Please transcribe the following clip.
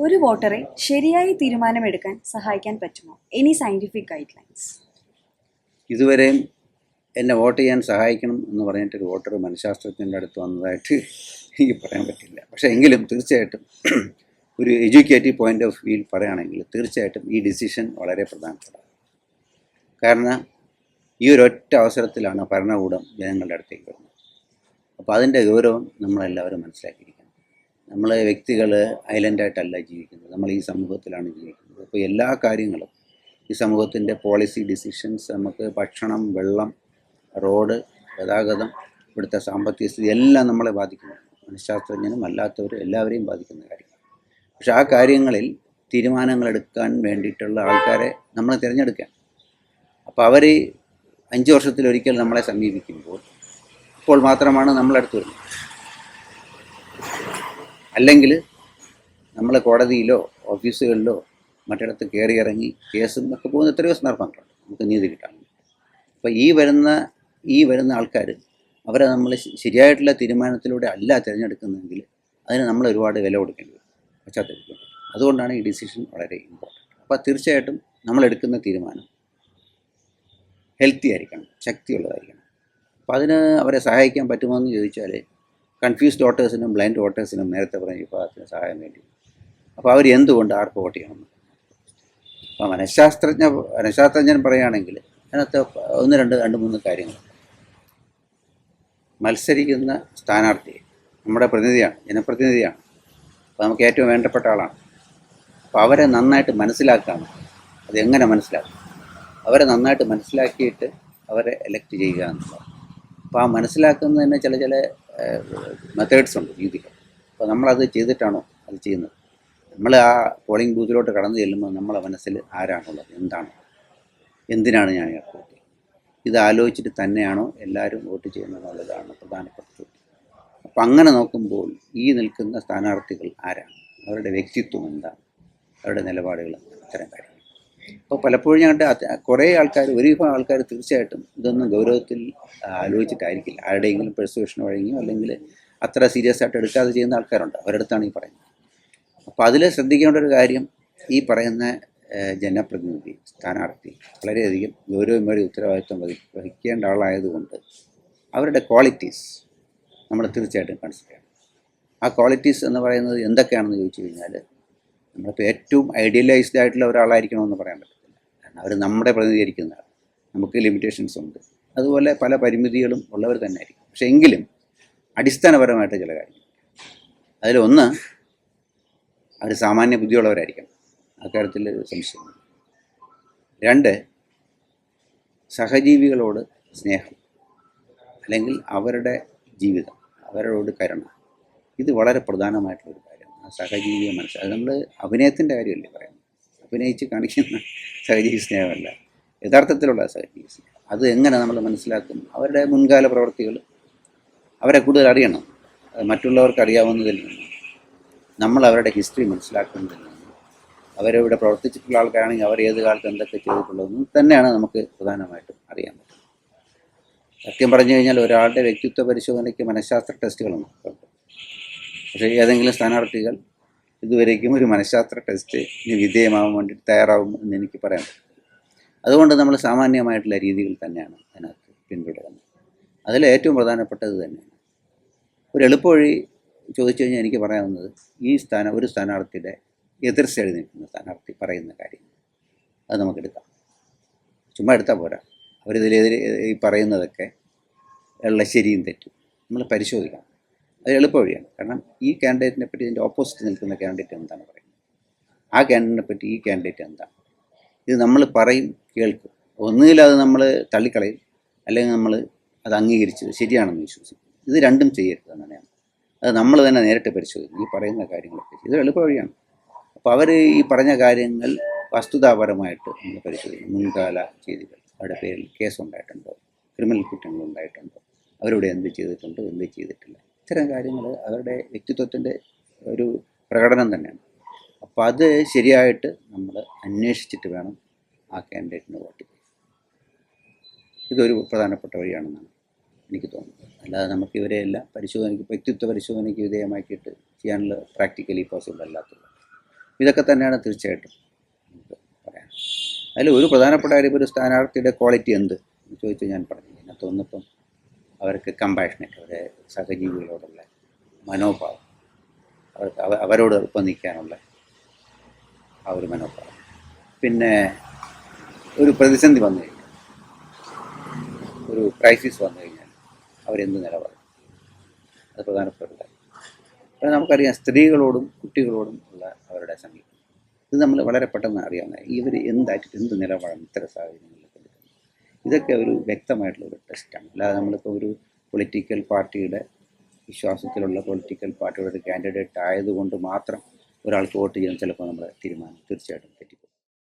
ഒരു വോട്ടറെ ശരിയായി തീരുമാനമെടുക്കാൻ സഹായിക്കാൻ പറ്റുമോ? Any scientific guide lines? ഇതുവരെയും എന്നെ വോട്ട് ചെയ്യാൻ സഹായിക്കണം എന്ന് പറഞ്ഞിട്ടൊരു വോട്ടർ മനഃശാസ്ത്രജ്ഞൻ്റെ അടുത്ത് വന്നതായിട്ട് എനിക്ക് പറയാൻ പറ്റില്ല. പക്ഷേ എങ്കിലും തീർച്ചയായിട്ടും ഒരു എഡ്യൂക്കേറ്റീവ് പോയിൻ്റ് ഓഫ് വ്യൂവിൽ പറയുകയാണെങ്കിൽ തീർച്ചയായിട്ടും ഈ ഡിസിഷൻ വളരെ പ്രധാനപ്പെട്ടതാണ്. കാരണം ഈ ഒരൊറ്റ അവസരത്തിലാണ് ഭരണകൂടം ജനങ്ങളുടെ അടുത്തേക്ക് വരുന്നത്. അപ്പോൾ അതിൻ്റെ ഗൗരവം നമ്മളെല്ലാവരും മനസ്സിലാക്കിയിരിക്കണം. നമ്മൾ വ്യക്തികൾ ഐലൻഡായിട്ടല്ല ജീവിക്കുന്നത്, നമ്മൾ ഈ സമൂഹത്തിലാണ് ജീവിക്കുന്നത്. അപ്പോൾ എല്ലാ കാര്യങ്ങളും ഈ സമൂഹത്തിൻ്റെ പോളിസി ഡിസിഷൻസ്, നമുക്ക് ഭക്ഷണം, വെള്ളം, റോഡ്, ഗതാഗതം, ഇവിടുത്തെ സാമ്പത്തിക സ്ഥിതി എല്ലാം നമ്മളെ ബാധിക്കുന്നു. മനഃശാസ്ത്രജ്ഞനും അല്ലാത്തവരും എല്ലാവരെയും ബാധിക്കുന്ന കാര്യങ്ങൾ. പക്ഷെ ആ കാര്യങ്ങളിൽ തീരുമാനങ്ങളെടുക്കാൻ വേണ്ടിയിട്ടുള്ള ആൾക്കാരെ നമ്മൾ തിരഞ്ഞെടുക്കാൻ. അപ്പോൾ അവർ 5 വർഷത്തിലൊരിക്കൽ നമ്മളെ സമീപിക്കുമ്പോൾ ഇപ്പോൾ മാത്രമാണ് നമ്മളടുത്ത് വരുന്നത്. അല്ലെങ്കിൽ നമ്മൾ കോടതിയിലോ ഓഫീസുകളിലോ മറ്റിടത്ത് കയറി ഇറങ്ങി കേസും ഒക്കെ പോകുന്ന എത്രയോ സന്ദർഭങ്ങളുണ്ട് നമുക്ക് നീതി കിട്ടാൻ. അപ്പോൾ ഈ വരുന്ന ആൾക്കാർ അവരെ നമ്മൾ ശരിയായിട്ടുള്ള തീരുമാനത്തിലൂടെ അല്ല തിരഞ്ഞെടുക്കുന്നതെങ്കിൽ അതിന് നമ്മൾ ഒരുപാട് വില കൊടുക്കേണ്ടി വരും, പശ്ചാത്തലത്തിൽ. അതുകൊണ്ടാണ് ഈ ഡിസിഷൻ വളരെ ഇമ്പോർട്ടൻറ്റ്. അപ്പോൾ തീർച്ചയായിട്ടും നമ്മളെടുക്കുന്ന തീരുമാനം ഹെൽത്തി ആയിരിക്കണം, ശക്തിയുള്ളതായിരിക്കണം. അപ്പോൾ അതിന് അവരെ സഹായിക്കാൻ പറ്റുമോ എന്ന് ചോദിച്ചാൽ കൺഫ്യൂസ്ഡ് വോട്ടേഴ്സിനും ബ്ലൈൻഡ് വോട്ടേഴ്സിനും നേരത്തെ പറഞ്ഞ വിഭാഗത്തിന് സഹായം വേണ്ടി. അപ്പോൾ അവർ എന്തുകൊണ്ട് ആർക്ക് വോട്ട് ചെയ്യണം? അപ്പോൾ മനഃശാസ്ത്രജ്ഞൻ പറയുകയാണെങ്കിൽ അതിനകത്ത് രണ്ട് മൂന്ന് കാര്യങ്ങൾ. മത്സരിക്കുന്ന സ്ഥാനാർത്ഥി നമ്മുടെ പ്രതിനിധിയാണ്, ജനപ്രതിനിധിയാണ്. അപ്പോൾ നമുക്ക് ഏറ്റവും വേണ്ടപ്പെട്ട ആളാണ്. അപ്പോൾ അവരെ നന്നായിട്ട് മനസ്സിലാക്കാണ്. അതെങ്ങനെ മനസ്സിലാക്കും? അവരെ നന്നായിട്ട് മനസ്സിലാക്കിയിട്ട് അവരെ എലക്ട് ചെയ്യുക എന്നുള്ളത്. അപ്പോൾ ആ മനസ്സിലാക്കുന്നതിന് ചില മെത്തേഡ്സ് ഉണ്ട്, രീതികൾ. അപ്പോൾ നമ്മളത് ചെയ്തിട്ടാണോ അത് ചെയ്യുന്നത്? നമ്മൾ ആ പോളിംഗ് ബൂത്തിലോട്ട് കടന്നു ചെല്ലുമ്പോൾ നമ്മളെ മനസ്സിൽ ആരാണുള്ളത്, എന്തിനാണ് ഞാൻ വോട്ട് ചെയ്യുന്നത്, ഇത് ആലോചിച്ചിട്ട് തന്നെയാണോ എല്ലാവരും വോട്ട് ചെയ്യുന്നത് എന്നുള്ളതാണ് പ്രധാനപ്പെട്ട ചോദ്യം. അപ്പം അങ്ങനെ നോക്കുമ്പോൾ ഈ നിൽക്കുന്ന സ്ഥാനാർത്ഥികൾ ആരാണ്, അവരുടെ വ്യക്തിത്വം എന്താണ്, അവരുടെ നിലപാടുകൾ എന്താണ്, ഇത്തരം കാര്യങ്ങൾ. അപ്പോൾ പലപ്പോഴും ഞങ്ങളുടെ കുറേ ആൾക്കാർ, ഒരു വിഭാഗം ആൾക്കാർ തീർച്ചയായിട്ടും ഇതൊന്നും ഗൗരവത്തിൽ ആലോചിച്ചിട്ടായിരിക്കില്ല. ആരുടെയെങ്കിലും പെർസുവേഷൻ വഴങ്ങിയോ അല്ലെങ്കിൽ അത്ര സീരിയസ് ആയിട്ട് എടുക്കാതെ ചെയ്യുന്ന ആൾക്കാരുണ്ട്. അവരുടെ അടുത്താണ് ഈ പറയുന്നത്. അപ്പോൾ അതിൽ ശ്രദ്ധിക്കേണ്ട ഒരു കാര്യം, ഈ പറയുന്ന ജനപ്രതിനിധി സ്ഥാനാർത്ഥി വളരെയധികം ഗൗരവമേറിയ ഉത്തരവാദിത്വം വഹിക്കേണ്ട ആളായതുകൊണ്ട് അവരുടെ ക്വാളിറ്റീസ് നമ്മൾ തീർച്ചയായിട്ടും കൺസിഡർ ചെയ്യണം. ആ ക്വാളിറ്റീസ് എന്ന് പറയുന്നത് എന്തൊക്കെയാണെന്ന് ചോദിച്ചു കഴിഞ്ഞാൽ, നമ്മളിപ്പോൾ ഏറ്റവും ഐഡിയലൈസ്ഡ് ആയിട്ടുള്ള ഒരാളായിരിക്കണമെന്ന് പറയാൻ പറ്റത്തില്ല. കാരണം അവർ നമ്മുടെ പ്രതിനിധീകരിക്കുന്ന ആൾ, നമുക്ക് ലിമിറ്റേഷൻസ് ഉണ്ട്, അതുപോലെ പല പരിമിതികളും ഉള്ളവർ തന്നെ ആയിരിക്കും. പക്ഷേ എങ്കിലും അടിസ്ഥാനപരമായിട്ട് ചില കാര്യങ്ങൾ, അതിലൊന്ന് അവർ സാമാന്യ ബുദ്ധിയുള്ളവരായിരിക്കണം, അക്കാര്യത്തിൽ സംശയമില്ല. 2, സഹജീവികളോട് സ്നേഹം, അല്ലെങ്കിൽ അവരുടെ ജീവിതം, അവരോട് കരുണ. ഇത് വളരെ പ്രധാനമായിട്ടുള്ളൊരു കാര്യമാണ്. ആ സഹജീവിയെ അത് നമ്മൾ അഭിനയത്തിൻ്റെ കാര്യമല്ലേ പറയുന്നത്, അഭിനയിച്ച് കാണിക്കുന്ന സഹജീവി സ്നേഹമല്ല, യഥാർത്ഥത്തിലുള്ള സഹജീവി സ്നേഹം. അത് എങ്ങനെ നമ്മൾ മനസ്സിലാക്കും? അവരുടെ മുൻകാല പ്രവൃത്തികൾ അവരെ കൂടുതൽ അറിയണം. മറ്റുള്ളവർക്ക് അറിയാവുന്നതിൽ നിന്ന്, നമ്മൾ അവരുടെ ഹിസ്റ്ററി മനസ്സിലാക്കുന്നതിൽ നിന്ന്, അവരിവിടെ പ്രവർത്തിച്ചിട്ടുള്ള ആൾക്കാരാണെങ്കിൽ അവർ ഏത് കാലത്ത് എന്തൊക്കെ ചെയ്തിട്ടുള്ളതെന്നും തന്നെയാണ് നമുക്ക് പ്രധാനമായിട്ടും അറിയാൻ പറ്റും. സത്യം പറഞ്ഞു കഴിഞ്ഞാൽ ഒരാളുടെ വ്യക്തിത്വ പരിശോധനയ്ക്ക് മനഃശാസ്ത്ര ടെസ്റ്റുകളൊന്നും ഉണ്ട്. പക്ഷേ ഏതെങ്കിലും സ്ഥാനാർത്ഥികൾ ഇതുവരേക്കും ഒരു മനഃശാസ്ത്ര ടെസ്റ്റിന് വിധേയമാവാൻ വേണ്ടിയിട്ട് തയ്യാറാവും എന്ന് എനിക്ക് പറയാൻ പറ്റും. അതുകൊണ്ട് നമ്മൾ സാമാന്യമായിട്ടുള്ള രീതികൾ തന്നെയാണ് അതിനകത്ത് പിന്തുടരുന്നത്. അതിൽ ഏറ്റവും പ്രധാനപ്പെട്ടത് തന്നെയാണ്. ഒരു എളുപ്പവഴി ചോദിച്ചു കഴിഞ്ഞാൽ എനിക്ക് പറയാവുന്നത്, ഒരു സ്ഥാനാർത്ഥിയുടെ എതിർ സൈഡിൽ നിൽക്കുന്ന സ്ഥാനാർത്ഥി പറയുന്ന കാര്യം അത് നമുക്കെടുക്കാം. ചുമ്മാ എടുത്താൽ പോരാ. അവരിതിലെതിരെ ഈ പറയുന്നതൊക്കെ ഉള്ള ശരിയും തെറ്റും നമ്മൾ പരിശോധിക്കണം. അത് എളുപ്പവഴിയാണ്. കാരണം ഈ കാൻഡിഡേറ്റിനെ പറ്റി ഇതിൻ്റെ ഓപ്പോസിറ്റ് നിൽക്കുന്ന കാൻഡിഡേറ്റ് എന്താണ് പറയുന്നത്, ആ കാൻഡിഡേറ്റിനെ പറ്റി ഈ കാൻഡിഡേറ്റ് എന്താണ്, ഇത് നമ്മൾ പറയും, കേൾക്കും. ഒന്നുകിൽ അത് നമ്മൾ തള്ളിക്കളയും, അല്ലെങ്കിൽ നമ്മൾ അത് അംഗീകരിച്ചത് ശരിയാണെന്ന് വിശ്വസിക്കും. ഇത് രണ്ടും ചെയ്യരുത് എന്നാണ്. അത് നമ്മൾ തന്നെ നേരിട്ട് പരിശോധിക്കും ഈ പറയുന്ന കാര്യങ്ങളൊക്കെ. ഇത് എളുപ്പവഴിയാണ്. അപ്പോൾ അവർ ഈ പറഞ്ഞ കാര്യങ്ങൾ വസ്തുതാപരമായിട്ട് നമ്മൾ പരിശോധിക്കും. മുൻകാല ചെയ്തികൾ, അവരുടെ പേരിൽ കേസുണ്ടായിട്ടുണ്ടോ, ക്രിമിനൽ കുറ്റങ്ങൾ ഉണ്ടായിട്ടുണ്ടോ, അവരിവിടെ എന്ത് ചെയ്തിട്ടുണ്ടോ, എന്ത് ചെയ്തിട്ടില്ല, ഇത്തരം കാര്യങ്ങൾ അവരുടെ വ്യക്തിത്വത്തിൻ്റെ ഒരു പ്രകടനം തന്നെയാണ്. അപ്പോൾ അത് ശരിയായിട്ട് നമ്മൾ അന്വേഷിച്ചിട്ട് വേണം ആ കാൻഡിഡേറ്റിന് വോട്ട് ചെയ്യാൻ. ഇതൊരു പ്രധാനപ്പെട്ട വഴിയാണെന്നാണ് എനിക്ക് തോന്നുന്നത്. അല്ലാതെ നമുക്ക് ഇവരെയെല്ലാം വ്യക്തിത്വ പരിശോധനയ്ക്ക് വിധേയമാക്കിയിട്ട് ചെയ്യാനുള്ള പ്രാക്ടിക്കലി പോസിബിൾ അല്ലാത്തത്. ഇതൊക്കെ തന്നെയാണ് തീർച്ചയായിട്ടും നമുക്ക് പറയാൻ. അതിൽ ഒരു പ്രധാനപ്പെട്ട കാര്യം ഒരു സ്ഥാനാർത്ഥിയുടെ ക്വാളിറ്റി എന്ത് എന്ന് ചോദിച്ചാൽ ഞാൻ പറഞ്ഞു ഇതിനകത്ത് ഒന്നിപ്പം അവർക്ക് കമ്പാഷനേറ്റ് അവരെ സഹജീവികളോടുള്ള മനോഭാവം, അവർക്ക് അവരോട് ഒപ്പം നിൽക്കാനുള്ള ആ ഒരു മനോഭാവം. പിന്നെ ഒരു പ്രതിസന്ധി വന്നു കഴിഞ്ഞാൽ, ഒരു ക്രൈസിസ് വന്നു കഴിഞ്ഞാൽ അവരെന്ത് നിലപാട്, അത് പ്രധാനപ്പെട്ട ഒരു കാര്യം. അപ്പോൾ നമുക്കറിയാം സ്ത്രീകളോടും കുട്ടികളോടും ഉള്ള അവരുടെ സമീപനം, ഇത് നമ്മൾ വളരെ പെട്ടെന്ന് അറിയാവുന്ന ഇവർ എന്തായിട്ട് എന്ത് നിലപാടാണ് ഇത്തരം സാഹചര്യങ്ങളിൽ കൊടുക്കുന്നത്. ഇതൊക്കെ ഒരു വ്യക്തമായിട്ടുള്ളൊരു ടെസ്റ്റാണ്. അല്ലാതെ നമ്മളിപ്പോൾ ഒരു പൊളിറ്റിക്കൽ പാർട്ടിയുടെ വിശ്വാസത്തിലുള്ള പൊളിറ്റിക്കൽ പാർട്ടിയുടെ ഒരു കാൻഡിഡേറ്റ് ആയതുകൊണ്ട് മാത്രം ഒരാൾക്ക് വോട്ട് ചെയ്യാൻ ചിലപ്പോൾ നമ്മുടെ തീരുമാനം തീർച്ചയായിട്ടും തെറ്റി.